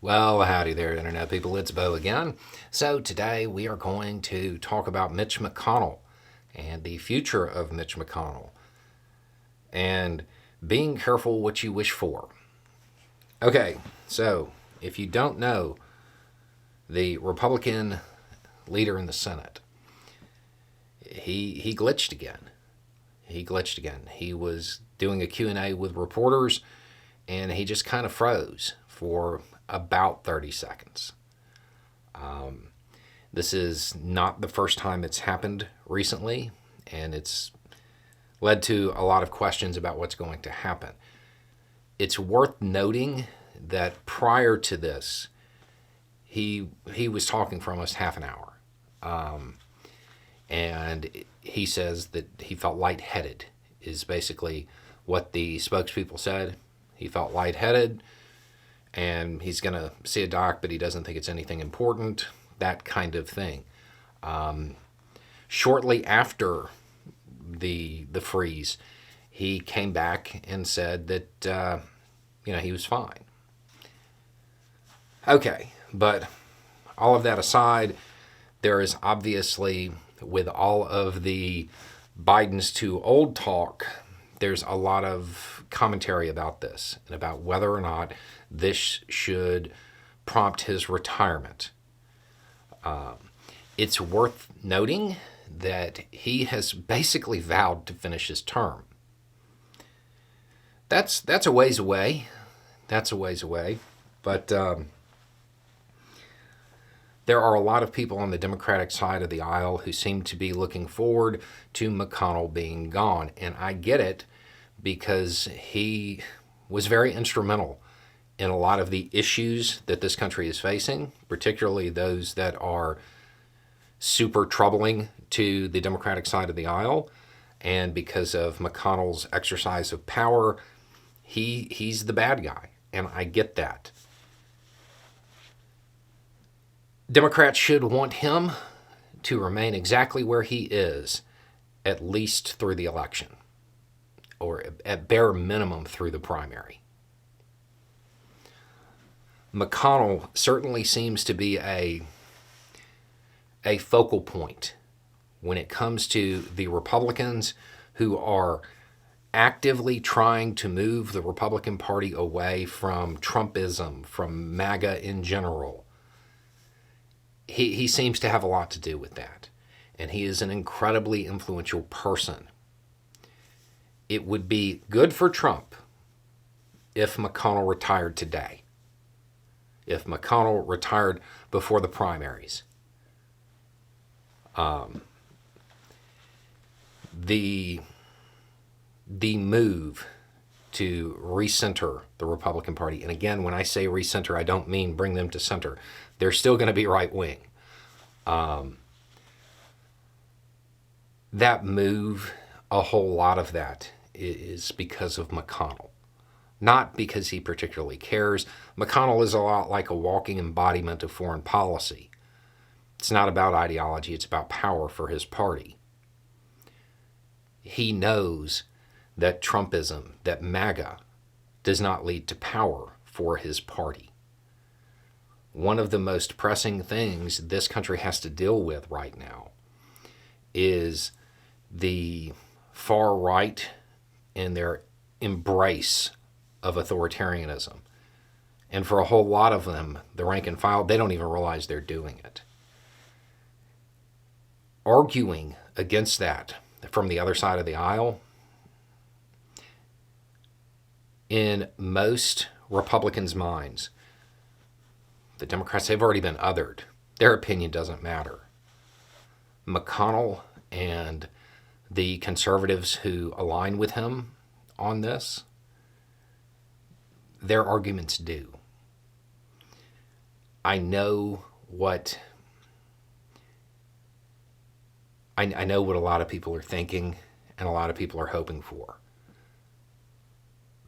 Well, howdy there, Internet people. It's Bo again. So, today we are going to talk about Mitch McConnell and the future of Mitch McConnell and being careful what you wish for. Okay, so if you don't know, the Republican leader in the Senate, he glitched again. He was doing a Q&A with reporters and he just kind of froze for about 30 seconds. This is not the first time it's happened recently, and it's led to a lot of questions about what's going to happen. It's worth noting that prior to this, he was talking for almost half an hour, and he says that he felt lightheaded. Is basically what the spokespeople said. He felt lightheaded, and he's going to see a doc, but he doesn't think it's anything important, that kind of thing. Shortly after the freeze, he came back and said that he was fine. Okay, but all of that aside, there is obviously, with all of the Biden's too old talk, there's a lot of commentary about this and about whether or not this should prompt his retirement. It's worth noting that he has basically vowed to finish his term. That's a ways away. But there are a lot of people on the Democratic side of the aisle who seem to be looking forward to McConnell being gone. And I get it, because he was very instrumental in a lot of the issues that this country is facing, particularly those that are super troubling to the Democratic side of the aisle. And because of McConnell's exercise of power, he's the bad guy. And I get that. Democrats should want him to remain exactly where he is, at least through the election, or at bare minimum through the primary. McConnell certainly seems to be a focal point when it comes to the Republicans who are actively trying to move the Republican Party away from Trumpism, from MAGA in general. He seems to have a lot to do with that, and he is an incredibly influential person. It would be good for Trump if McConnell retired today, if McConnell retired before the primaries. The move to recenter the Republican Party, and again, when I say recenter, I don't mean bring them to center. They're still going to be right wing. That move, a whole lot of that is because of McConnell, not because he particularly cares. McConnell is a lot like a walking embodiment of foreign policy. It's not about ideology, it's about power for his party. He knows that Trumpism, that MAGA, does not lead to power for his party. One of the most pressing things this country has to deal with right now is the far right and their embrace of authoritarianism. And for a whole lot of them, the rank and file, they don't even realize they're doing it. Arguing against that from the other side of the aisle, in most Republicans' minds, the Democrats, they've already been othered. Their opinion doesn't matter. McConnell and the conservatives who align with him on this, their arguments do. I know what I know what a lot of people are thinking and a lot of people are hoping for.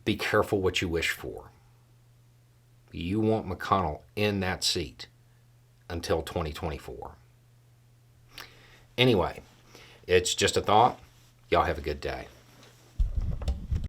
Be careful what you wish for. You want McConnell in that seat until 2024. Anyway, it's just a thought. Y'all have a good day.